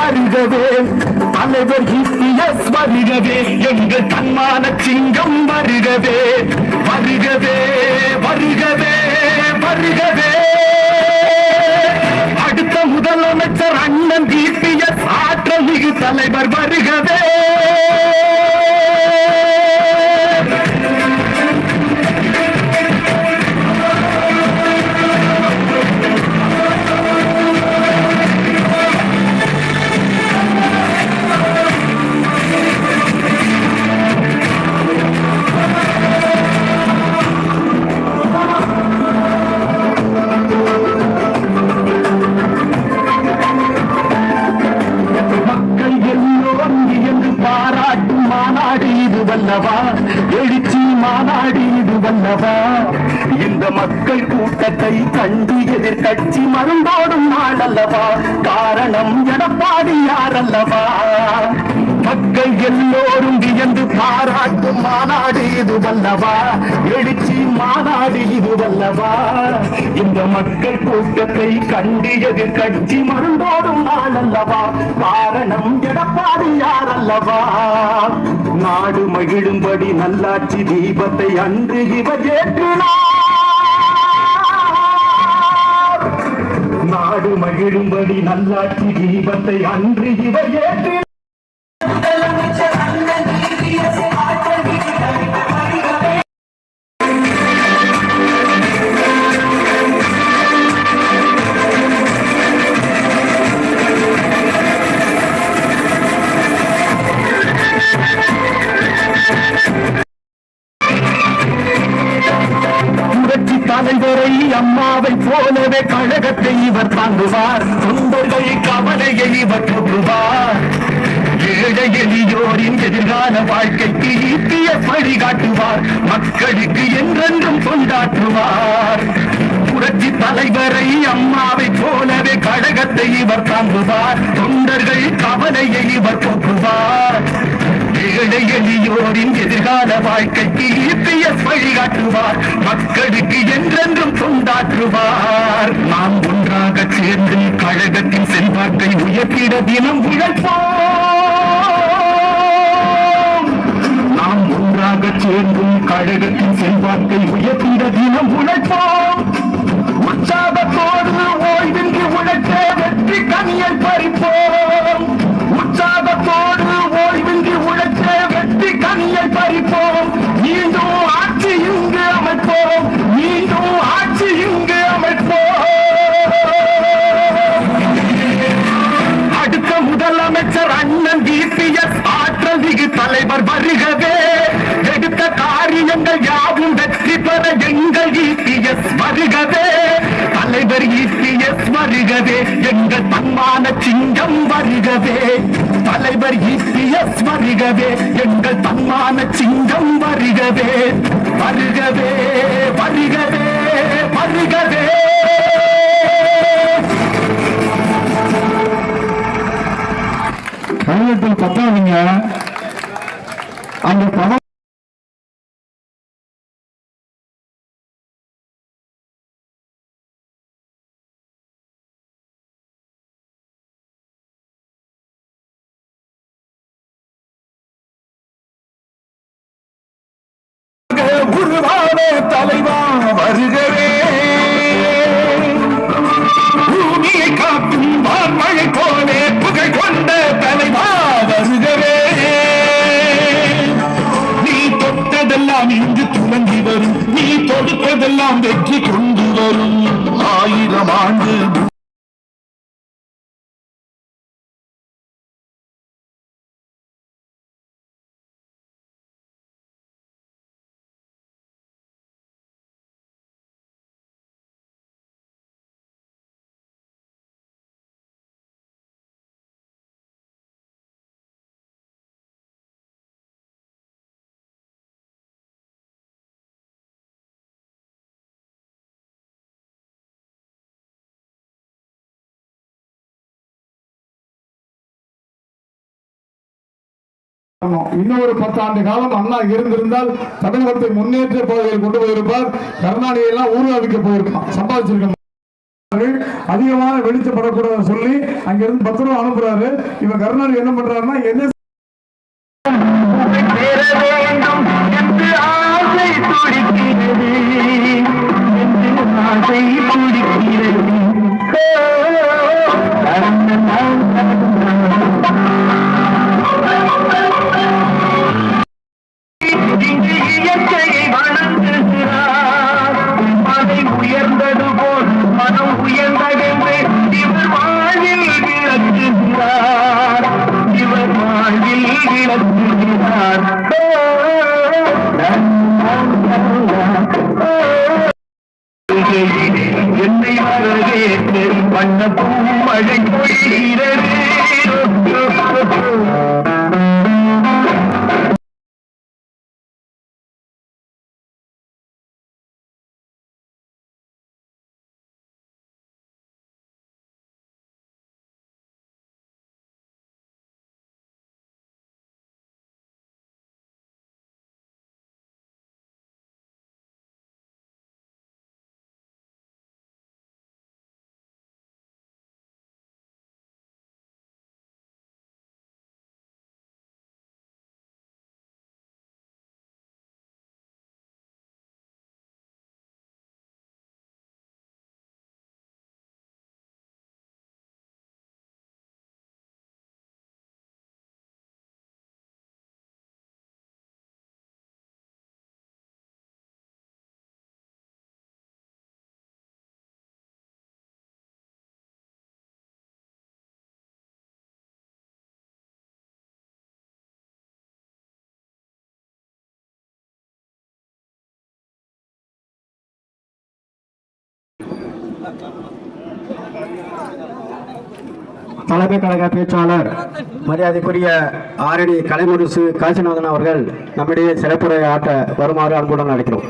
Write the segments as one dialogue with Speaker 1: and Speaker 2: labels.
Speaker 1: வருகவே, தலைவர் இபிஎஸ் வருகவே, எங்கள் தன்மான சிங்கம் வருகவே, வருகவே வருகவே வருகவே. அடுத்த முதலமைச்சர் அண்ணன் இபிஎஸ் ஆற்றல் மிகு தலைவர் வருகவே. எழுச்சி மாநாடு இது வல்லவா, இந்த மக்கள் கூட்டத்தை கண்டு எதிர்கட்சி மருந்தோடும் நாள் அல்லவா, காரணம் எடப்பாடி யார் அல்லவா. மக்கள் எல்லோரும் வியந்து பாராட்டும் மாநாடு இது வல்லவா, எழுச்சி மாநாடு இது வல்லவா, இந்த மக்கள் கூட்டத்தை கண்டு எதிர்கட்சி மருந்தோடும் நாள் அல்லவா, காரணம் எடப்பாடி யார் அல்லவா. நாடு மகிழும்படி நல்லாட்சி தீபத்தை அன்று இவர் ஏற்றினார், நாடு மகிழும்படி நல்லாட்சி தீபத்தை அன்று இவர் ஏற்றினார். தலைவரை அம்மாவை போலவே கழகத்தை இவர் தாங்குவார், தொண்டர்கள் கவலையை இவர் போற்றுவார், ஏழை எளியோரின் எதிர்கால வாழ்க்கைக்கு ஈட்டிய வழிகாட்டுவார், மக்களுக்கு என்றென்றும் கொண்டாற்றுவார். புரட்சி தலைவரை அம்மாவை போலவே கழகத்தை இவர் தாங்குவார், தொண்டர்கள் கவலையை இவர் போற்றுவார், ஏழை எளியோரின் எதிர்கால வாழ்க்கைக்கு இபிஎஸ் வழிகாட்டுவார், மக்களுக்கு என்றென்றும் கொண்டாற்றுவார். நாம் ஒன்றாக சேர்ந்து கழகத்தின் செல்வாக்கை உயர்த்திட தினம் உழைப்போம், நாம் ஒன்றாக சேர்ந்து கழகத்தின் செல்வாக்கை உயர்த்திட தினம் உழைப்போம். உற்சாகத்தோடு ஓய்வின்றி உழைக்க வெற்றி கனியை பறிப்போம், உற்சாகத்தோடு ஓய்வின்றி உழைக்க வெற்றி கனியை பறிப்போம். மீண்டும் ஆட்சி இங்கு அமைப்போம், மீண்டும் ஆட்சி இங்கு அமைப்போம். அடுத்த முதலமைச்சர் அண்ணன் இபிஎஸ் ஆற்றல் மிகு தலைவர் வருகவே, எடுத்த காரியங்கள் யாவும் வெற்றி பெற எங்கள் இபிஎஸ் வருகவே, தலைவர் இபிஎஸ் வருகவே, எங்கள் தன்மான சிங்கம் வருகவே, தலைவர் இபிஎஸ் வருகவே, எங்கள் தன்மான சிங்கம் வருகவே, வருகவே வருகவே வருகவே.
Speaker 2: கழகத்தில் பத்தாதீங்க, அந்த பணம்
Speaker 1: குருவானே தலைவா வருகவே, பூமியை காக்கும் வான்மழை போலே புகை கொண்ட தலைவா வருகவே, நீ தொட்டதெல்லாம் இங்கு துவங்கி வரும், நீ தொடுத்ததெல்லாம் வெற்றி கொண்டு வரும். 1000 ஆண்டு
Speaker 2: இன்னொரு 10 ஆண்டு காலம் அண்ணா இருந்திருந்தால் தமிழகத்தை முன்னேற்ற பாதையில் கொண்டு போயிருப்பார். கருணாநிதி எல்லாம் ஊர்வலிக்க போயிருக்கான், சம்பாதிச்சிருக்க அதிகமான வெளிச்சப்படக்கூடாதுன்னு சொல்லி அங்கிருந்து 10 ரூபா அனுப்புறாரு. இவன் கருணாநிதி என்ன பண்றாருன்னா என்ன
Speaker 1: உயர்ந்தது போல் மனம் உயர்ந்ததென்று இவர் வாழ்வில் விளக்குகிறார். இவர் வாழ்வில் விளக்குகிறார். என்னை வரவேற்று வண்ண பூமழை பொழிகிறது.
Speaker 3: தலைமை கழக பேச்சாளர் மரியாதைக்குரிய ஆரணி கலைமுரசு காசிநாதன் அவர்கள் நம்மிடையே சிறப்புரை ஆற்ற வருமாறு அன்புடன் அழைக்கிறோம்.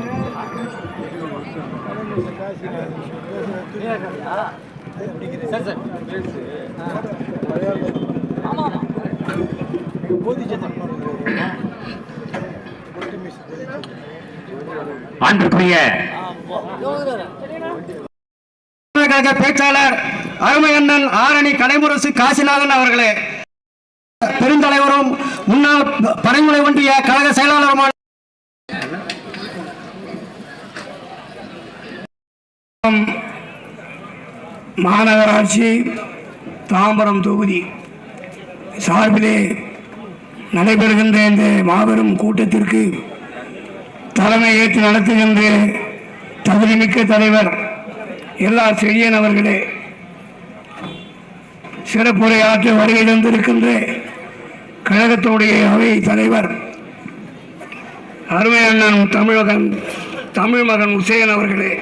Speaker 1: அன்புக்குரிய
Speaker 3: பேச்சாளர் அருமை அண்ணன் ஆரணி கலைமுரசு காசிநாதன் அவர்களே, பெருந்தலைவரும் முன்னாள் பனைமுலை ஒன்றிய கழக செயலாளருமான
Speaker 4: மாநகராட்சி தாம்பரம் தொகுதி சார்பிலே நடைபெறுகின்ற இந்த மாபெரும் கூட்டத்திற்கு தலைமை ஏற்று நடத்துகின்ற தகுதிமிக்க தலைவர் எல்ஆர் செழியன் அவர்களே, சிறப்புரையாற்ற வருகை தந்திருக்கின்ற கழகத்தினுடைய அவை தலைவர் அருமை அண்ணன் தமிழ் மகன் உசேன் அவர்களே,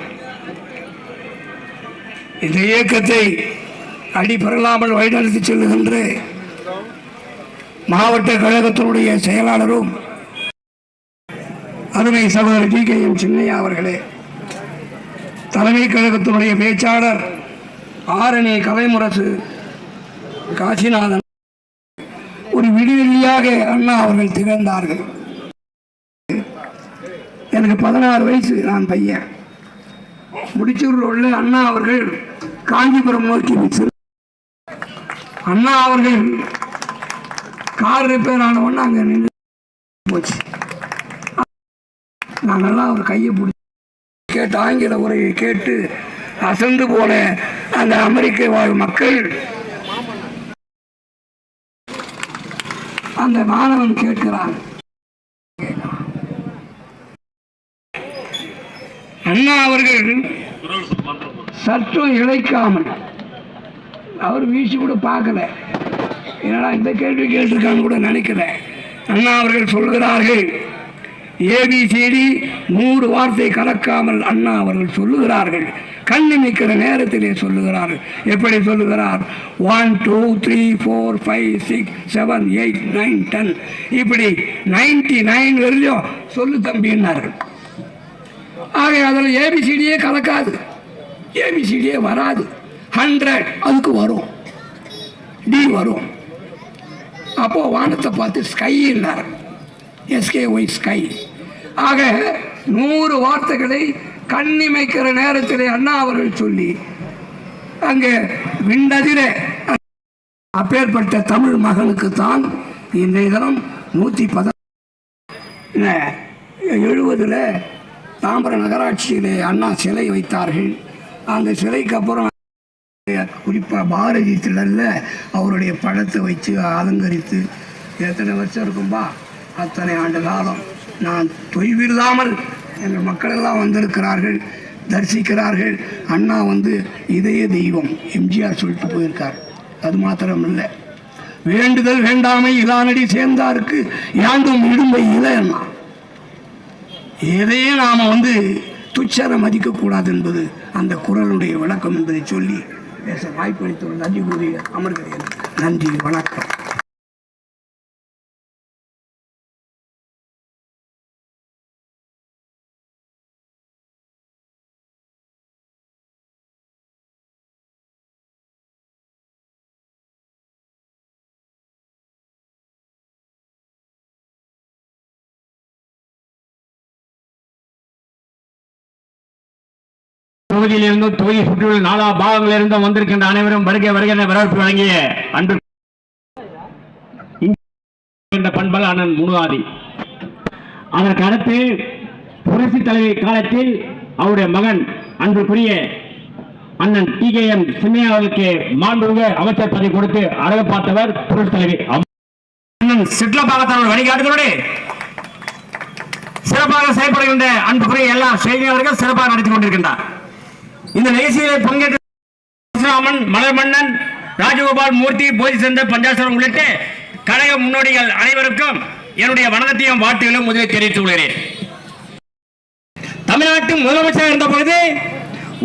Speaker 4: இந்த இயக்கத்தை அடிபெறலாமல் வழிநடத்தி செல்லுகின்ற மாவட்ட கழகத்தினுடைய செயலாளரும் அருமை சகோதரர் டி.கே.எம். சின்னையா அவர்களே, தலைமை கழகத்தினுடைய பேச்சாளர் ஆரணி கலைமுரசு காசிநாதன், ஒரு விடுவெளியாக அண்ணா அவர்கள் திகழ்ந்தார்கள். எனக்கு 16 வயசு, நான் பையன். முடிச்சூரில் உள்ள அண்ணா அவர்கள் காஞ்சிபுரம் நோக்கி அண்ணா அவர்கள் கார் ரிப்பேர் ஆன உடனே அங்கே நின்று போச்சு. நாங்கெல்லாம் அவர் கையை பிடிச்சி கேட்டு ஆங்கில உரையை கேட்டு அசந்து போன அந்த அமெரிக்க வாழ் மக்கள் அந்த மாணவன் கேட்கிறான், அண்ணா அவர்கள் சற்றும் இழைக்காமல், அவர் வீசி கூட பார்க்கல, என்னடா இந்த கேள்வி கேட்டிருக்கான்னு கூட நினைக்கல. அண்ணா அவர்கள் சொல்கிறார்கள், ஏபிசிடி 100 வார்த்தை கலக்காமல் அண்ணா அவர்கள் சொல்லுகிறார்கள். கண்ணிமைக்கிற நேரத்திலே சொல்லுகிறார்கள். எப்படி சொல்லுகிறார்? 1 2 3 4 5 6 7 8 9 10 இப்படி 99 வரையும் சொல்லு தம்பின்னார்கள். ஆக அதில் ஏபிசிடியே கலக்காது, ஏபிசிடியே வராது. 100 அதுக்கு வரும், டி வரும். அப்போ வானத்தை பார்த்து ஸ்கை இல்லார், SKY ஸ்கை. ஆக 100 வார்த்தைகளை கண்ணிமைக்கிற நேரத்திலே அண்ணா அவர்கள் சொல்லி அங்கே விண்டதிர அப்பேற்பட்ட தமிழ் மகனுக்கு தான் இன்றைய தினம் 170 தாம்பரம் நகராட்சியிலே அண்ணா சிலை வைத்தார்கள். அந்த சிலைக்கு அப்புறம் குறிப்பாக பாரதி திடலில் அவருடைய படத்தை வச்சு அலங்கரித்து எத்தனை வருஷம் இருக்கும்பா, அத்தனை ஆண்டு காலம் நான் தொய்வில்லாமல் எங்கள் மக்களெல்லாம் வந்திருக்கிறார்கள், தரிசிக்கிறார்கள். அண்ணா இதய தெய்வம் எம்ஜிஆர் சொல்லிட்டு போயிருக்கார். அது மாத்திரம் இல்லை, வேண்டுதல் வேண்டாமை இலானடி சேர்ந்தாருக்கு யாண்டும் இடும்பை இலை அண்ணா. எதையே நாம் துச்சர மதிக்கக்கூடாது என்பது அந்த குரலுடைய விளக்கம் என்பதை சொல்லி பேச வாய்ப்பளித்துள்ள நன்றி கூறி அமர்கிறேன். நன்றி, வணக்கம்.
Speaker 5: தொகுதியிலிருந்தும் தொகுதி சுற்றியுள்ள 4 பாகங்களிலிருந்தும் வந்திருக்கின்ற அனைவரும் வருகை வருகின்ற வரவேற்பு வழங்கிய அன்பு பண்பல் அண்ணன் முனுவாதி. அதற்கு அடுத்து புரட்சி தலைவி காலத்தில் அவருடைய மகன் அன்புக்குரிய அண்ணன் TKM சின்னையா அவர்களுக்கு மாண்புமிகு அமைச்சர் பதவி கொடுத்து அழக பார்த்தவர் புரட்சி தலைவி அண்ணன் சிட்லபாகத்தவர் வழிகாட்டுகளோடு சிறப்பாக செயல்படுகின்ற அன்புக்குரிய எல்லா செய்தி அவர்கள் சிறப்பாக நடத்தி கொண்டிருக்கின்றார். இந்த நிகழ்ச்சியிலே பங்கேற்ற மலர்மன்னன், ராஜகோபால் மூர்த்தி, போதிசந்தர், பஞ்சாசரம் உள்ளிட்ட கழக முன்னோடிகள் அனைவருக்கும் என்னுடைய வணக்கத்தையும் வாழ்த்துகளும் முதலில் தெரிவித்துக் கொள்கிறேன். தமிழ்நாட்டின் முதலமைச்சர் இருந்த பொழுது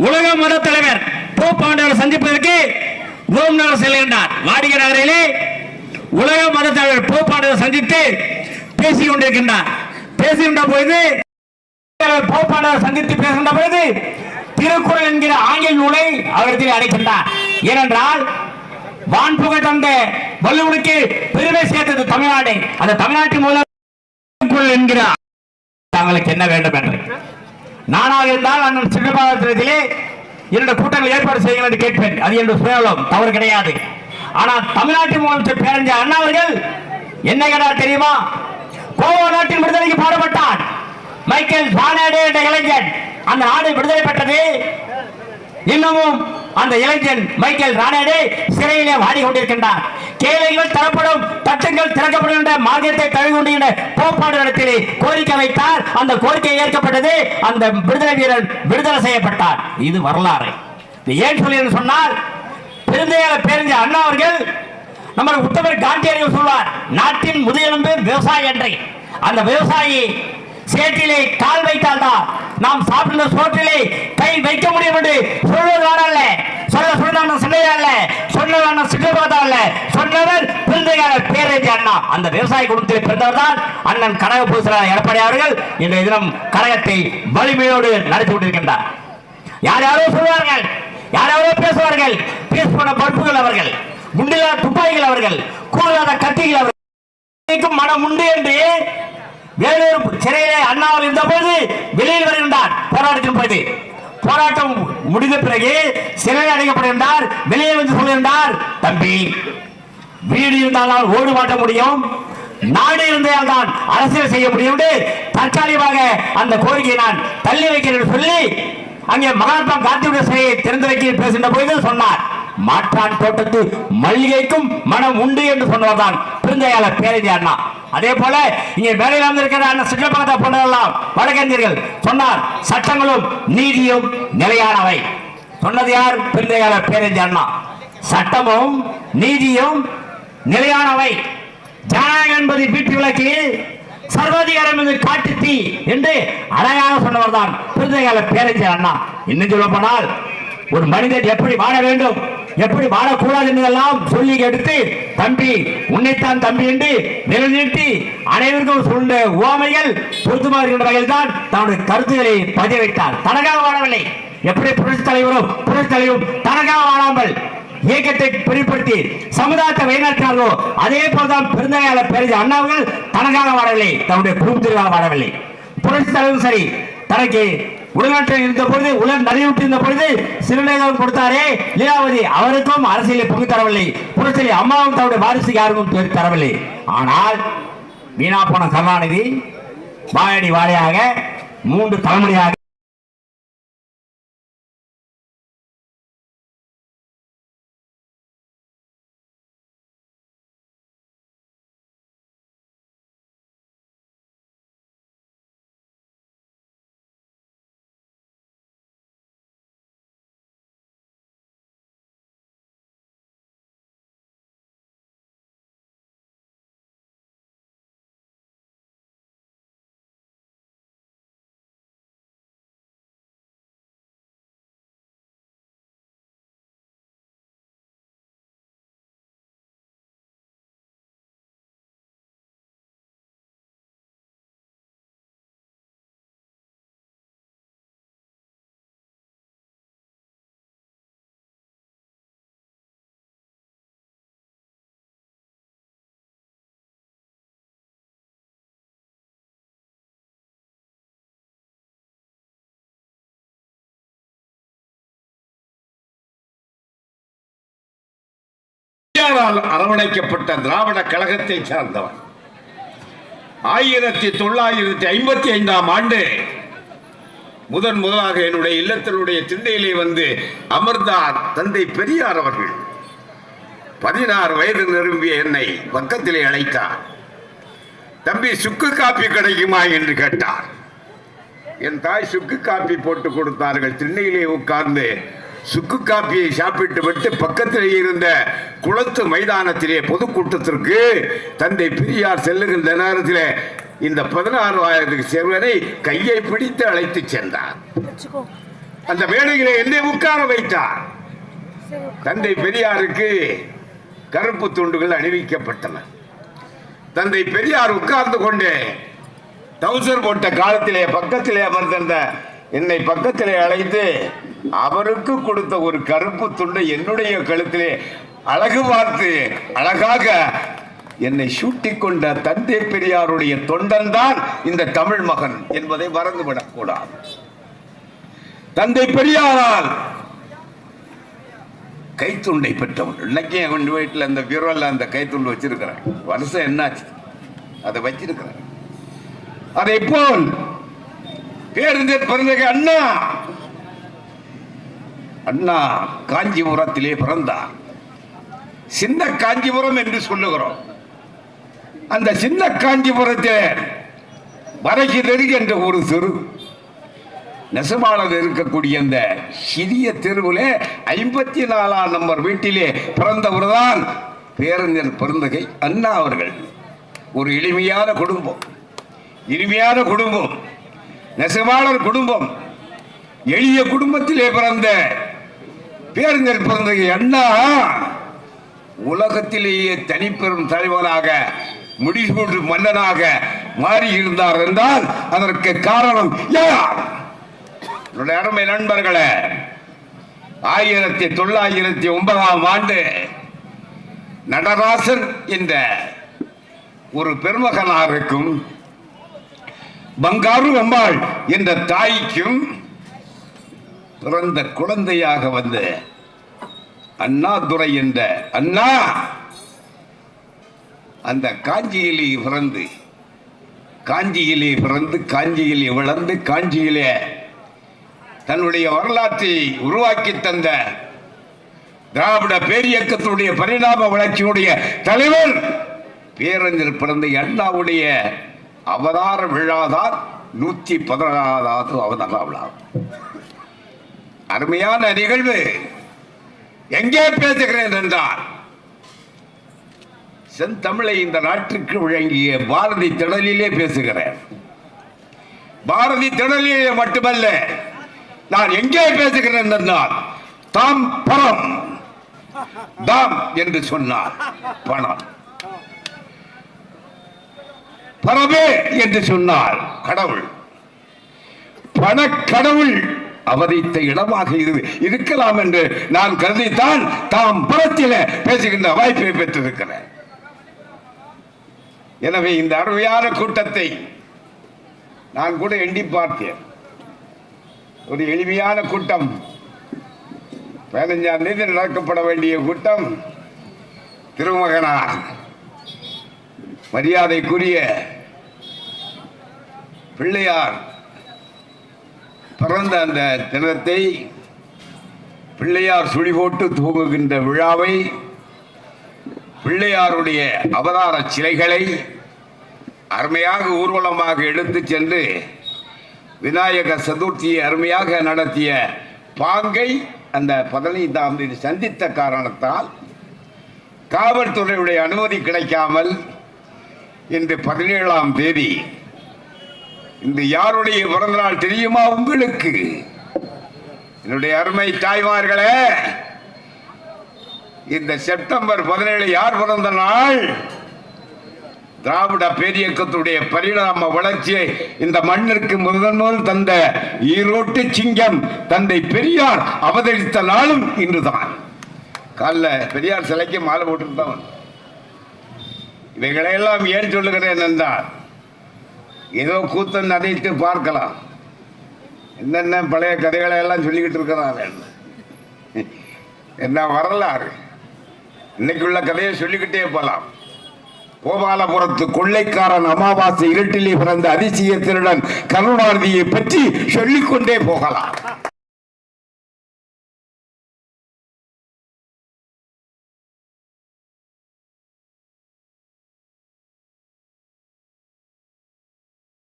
Speaker 5: உலக மத தலைவர் போப் ஆண்டவர் சந்திப்பதற்கு ரோம் நகர் செல்கின்றார். வாடிகை நகரிலே உலக மத தலைவர் போப் ஆண்டவர் சந்தித்து பேசிக் கொண்டிருக்கின்றார். பேசுகின்ற பொழுது போப் ஆண்டவர் சந்தித்து பேசுகின்ற பொழுது திருக்குறள் என்கிற ஆங்கில நூலை அவரிடத்தில் அடைக்கின்றார். ஏனென்றால் வான்புகழ் தந்த வள்ளுவனுக்கு பெருமை சேர்த்தது தமிழ்நாடு. அந்த தமிழ்நாட்டின் மூலம் திருக்குறள் என்கிற தங்களுக்கு என்ன வேண்டும் என்று நானாக இருந்தால் அண்ணன் சின்னபாகத்திலே 2 கூட்டங்கள் ஏற்பாடு செய்யுங்கள் என்று கேட்பேன். அது என்று சுயநலம், தவறு கிடையாது. ஆனால் தமிழ்நாட்டின் முதலமைச்சர் பேரறிஞர் அண்ணா அவர்கள் என்ன கேட்டார் தெரியுமா? கோவா நாட்டின் விடுதலைக்கு பாடுபட்டார் மைக்கேல் ரானடே என்ற இளைஞன். அந்த நாடு விடுதலை பெற்றது. இன்னமும் அந்த இளைஞன் மைக்கேல் ரானடே சிறையிலே வாடி கொண்டிருக்கின்றார். கேள்விகள் தரப்படும், தட்டுங்கள் திறக்கப்படும் என்ற மார்க்கத்தை தழுவி கொண்டிருந்த போப்பாடு இடத்திலே கோரிக்கை வைத்தார். அந்த கோரிக்கை ஏற்கப்பட்டது. அந்த விடுதலை வீரன் விடுதலை செய்யப்பட்டார். இது வரலாறு. ஏன் சொல்லி சொன்னால், பெருந்தையாளர் பேரறிஞர் அண்ணா அவர்கள் நம்ம உத்தமர் காந்தியடிகள் சொல்வார், நாட்டின் முதுகெலும்பு விவசாயி என்று. அந்த விவசாயி சேற்றிலே கால் வைத்தால்தான் நாம் சாப்பிடுற சோற்றிலே கை வைக்க முடியும் என்று சொல்வதான அல்ல, சொன்னதான சிலையா அல்ல, சொன்னதான சிற்றபாதா அல்ல, சொன்னவர் பெருந்தையாளர் பேரறிஞர் அண்ணா. அந்த விவசாய குடும்பத்தில் பிறந்தவர் தான் அண்ணன் கழக பொதுச்செயலாளர் எடப்பாடி அவர்கள். இன்றைய தினம் கழகத்தை வலிமையோடு நடத்தி கொண்டிருக்கின்றார். யார் யாரோ சொல்வார்கள், யார் யாரோ பேசுவார்கள். பேச போன பருப்புகள் அவர்கள், குண்டில்லா துப்பாக்கிகள் அவர்கள், கூடாத கத்திகள் அவர்கள். மனம் உண்டு என்று வேலூர் சிறையிலே அண்ணாவில் இருந்த போது வெளியில் வருகின்றார். போராட்டத்தின் போது போராட்டம் முடிந்த பிறகு சிறையில் அடைக்கப்படுகின்றார். வெளியே வந்து சொல்கின்றார், தம்பி, வீடு இருந்தால்தான் ஓடு மாட்ட முடியும், நாடு இருந்தால் தான் அரசியல் செய்ய முடியும். தற்காலிகமாக அந்த கோரிக்கையை நான் தள்ளி வைக்கிறேன் சொல்லி அங்கே மகாத்மா காந்தியுடைய சிலையை திறந்து வைக்க பேசுகின்ற போது சொன்னார், மாற்றான் தோட்டத்து மல்லிகைக்கும் மனம் உண்டு என்று சொன்னவர்தான் பெருந்தையாளர் பேரறிஞர் அண்ணா. அதே போல இங்கே வேலையில் இருக்கிற அண்ணன் சிற்றபாகத்தா போன்றவெல்லாம் வழக்கறிஞர்கள் சொன்னார், சட்டங்களும் நீதியும் நிலையானவை. சொன்னது யார்? பெருந்தையாளர் பேரறிஞர் அண்ணா. சட்டமும் நீதியும் நிலையானவை. ஜனநாயகம் என்பது வீட்டு விளக்கு, சர்வாதிகாரம் என்பது காட்டு தீ என்று அழகாக சொன்னவர் தான் பெருந்தையாளர் பேரறிஞர் அண்ணா. இன்னும் சொல்ல போனால், ஒரு மனிதன் எப்படி வாழ வேண்டும், எப்படி வாழக்கூடாது என்பதெல்லாம் சொல்லி எடுத்து, தம்பி உன்னைத்தான் தம்பி என்று நிலைநிறுத்தி அனைவருக்கும் சொல்ல உவமைகள் பொருத்தமாக இருக்கின்ற வகையில் தான் தன்னுடைய கருத்துக்களை பதிய வைத்தார். தனக்காக வாழவில்லை. எப்படி புரட்சி தலைவரும் தனக்காக வாழாமல் இயக்கத்தை பிரிவுபடுத்தி சமுதாயத்தை வழிநடத்தினார்களோ அதே போல்தான் பெருந்தையாளர் பேரறிஞர் அண்ணாவர்கள் தனக்காக வாழவில்லை, தன்னுடைய குடும்பத்திற்காக வாழவில்லை. புரட்சி தலைவரும் சரி, தனக்கு உள்நாட்டில் இருந்த பொழுது உலர் நடைவிட்டு இருந்த பொழுது சிறுநீரகம் கொடுத்தாரே லீலாவதி, அவருக்கும் அரசியலில் பங்கு தரவில்லை. புரட்சி அம்மாவும் தன்னுடைய வாரிசு யாருக்கும் தரவில்லை. ஆனால் வீணா போன கருணாநிதி வாயடி வாழையாக 3 தலைமுறையாக
Speaker 6: அரவணைக்கப்பட்ட திராவிட கழகத்தை சார்ந்தவர். 1955ஆம் ஆண்டு முதலாக என்னுடைய இல்லத்தினுடைய திண்ணையிலே வந்து அமர்ந்தார் தந்தை பெரியார் அவர்கள். 16 வயது நிரம்பிய என்னை பக்கத்திலே அழைத்தார். தம்பி, சுக்கு காப்பி கிடைக்குமா என்று கேட்டார். என் தாய் சுக்கு காப்பி போட்டு கொடுத்தார்கள். திண்ணையிலே உட்கார்ந்து சுக்கு காப்பியை சாப்பிட்டு விட்டு பக்கத்தில் இருந்த குளத்து மைதானத்திலே பொதுக்கூட்டத்திற்கு தந்தை பெரியார் செல்லுகின்ற நேரத்தில் இந்த 16 வயது சிறுவனை கையை பிடித்து அழைத்து சென்றார். அந்த வேளையிலே என்னை உட்கார வைத்தார். தந்தை பெரியாருக்கு கருப்பு துண்டுகள் அணிவிக்கப்பட்டன. தந்தை பெரியார் உட்கார்ந்து கொண்டு டவுசர் போட்ட காலத்திலே பக்கத்திலே அமர்ந்திருந்த என்னை பக்கத்திலே அழைத்து அவருக்கு கொடுத்த ஒரு கருப்பு துண்டை என்னுடைய கழுத்திலே அழகு பார்த்து அழகாக என்னை சூட்டிக் கொண்ட தந்தை பெரியாருடைய தொண்டன் தான் இந்த தமிழ் மகன் என்பதை மறந்துவிடக் கூடாது. தந்தை பெரியாரால் கைத்துண்டை பெற்றவர். இன்னைக்கு என் வீட்டில் அந்த பீரோல அந்த கைத்துண்டு வச்சிருக்கிறேன். வருஷம் என்னாச்சு அதை வச்சிருக்கிறேன். அதை போல் பேருந்தர் பிறந்த அண்ணா காஞ்சிபுரத்திலே பிறந்தார். சின்ன காஞ்சிபுரம் என்று சொல்லுகிறோம். அந்த சின்ன காஞ்சிபுரத்தில் வரகிதறி என்ற ஒரு தெரு, நெசமாளர் இருக்கக்கூடிய அந்த சிறிய தெருவிலே 54ஆம் நம்பர் வீட்டிலே பிறந்தவர் தான் பேரறிஞர் பெருந்தகை அண்ணா அவர்கள். ஒரு எளிமையான குடும்பம், நெசமாளர் குடும்பம். எளிய குடும்பத்திலே பிறந்த பேரறிஞர் பெருந்தகை அண்ணா உலகத்திலேயே தனிப்பெரும் தலைவராக முடிசூட்டு மன்னனாக மாறி இருந்தார் என்றால் அதற்கு காரணம் யார்? அருமை நண்பர்களே, 1909ஆம் ஆண்டு நடராசன் என்ற ஒரு பெருமகனாருக்கும் பங்காரு அம்பாள் என்ற தாய்க்கும் பிறந்த குழந்தையாக வந்த அண்ணாதுரை என்ற அண்ணா அந்த காஞ்சியிலே பிறந்து காஞ்சியிலே வளர்ந்து காஞ்சியிலே தன்னுடைய வரலாற்றை உருவாக்கி தந்த திராவிட பேரியக்கத்தினுடைய பரிணாம வளர்ச்சியுடைய தலைவர் பேரறிஞர் பிறந்த அண்ணாவுடைய அவதார விழாதான் 116வது அவதார விழா. அருமையான நிகழ்வு. எங்கே பேசுகிறேன் என்றால் செந்தமிழை இந்த நாட்டிற்கு வழங்கிய பாரதி திடலிலே பேசுகிறேன். பாரதி திடலிலே மட்டுமல்ல, நான் எங்கே பேசுகிறேன் என்றால் தாம் பணம், தாம் என்று சொன்னார் பணம், பரமே என்று சொன்னார் கடவுள். பணக்கடவுள் அவதரித்த இடமாக இருக்கலாம் என்று நான் கருதித்தான் தாம் புறத்தில பேசுகின்ற வாய்ப்பை பெற்றிருக்கிறேன். எனவே இந்த அருமையான கூட்டத்தை நான் கூட எண்ணி பார்த்தேன். ஒரு எளிமையான கூட்டம். 15ஆம் தேதி நடக்கப்பட வேண்டிய கூட்டம் திருமகனார் மரியாதைக்குரிய பிள்ளையார் பிறந்த அந்த தினத்தை, பிள்ளையார் சுழி போட்டு தூங்குகின்ற விழாவை, பிள்ளையாருடைய அவதார சிலைகளை அருமையாக ஊர்வலமாக எடுத்துச் சென்று விநாயக சதுர்த்தியை அருமையாக நடத்திய பாங்கை அந்த 15ஆம் தேதி சந்தித்த காரணத்தால் காவல்துறையுடைய அனுமதி கிடைக்காமல் இன்று 17ஆம் தேதி, இந்த யாருடைய பிறந்தநாள் தெரியுமா உங்களுக்கு? என்னுடைய அருமை தாய்மார்களே, இந்த செப்டம்பர் 17 யார் பிறந்த நாள்? திராவிட பேரியக்கத்துடைய பரிணாம வளர்ச்சியை இந்த மண்ணிற்கு முதல் தந்த ஈரோட்டு சிங்கம் தந்தை பெரியார் அவதரித்த நாளும் இன்றுதான். காலைல பெரியார் சிலைக்கு மாலை போட்டுருந்தவன். இவைகளையெல்லாம் ஏன் சொல்லுகிறேன் என்றால், ஏதோ கூத்தன் நதைத்து பார்க்கலாம், என்னென்ன பழைய கதைகளை எல்லாம் சொல்லிக்கிட்டு இருக்கிறார் என்ன வரலாறு. இன்னைக்குள்ள கதையை சொல்லிக்கிட்டே போலாம். கோபாலபுரத்து கொள்ளைக்காரன் அமாவாசை இருட்டிலே பிறந்த அதிசய திருடன் கருணாநிதியை பற்றி சொல்லிக்கொண்டே போகலாம்.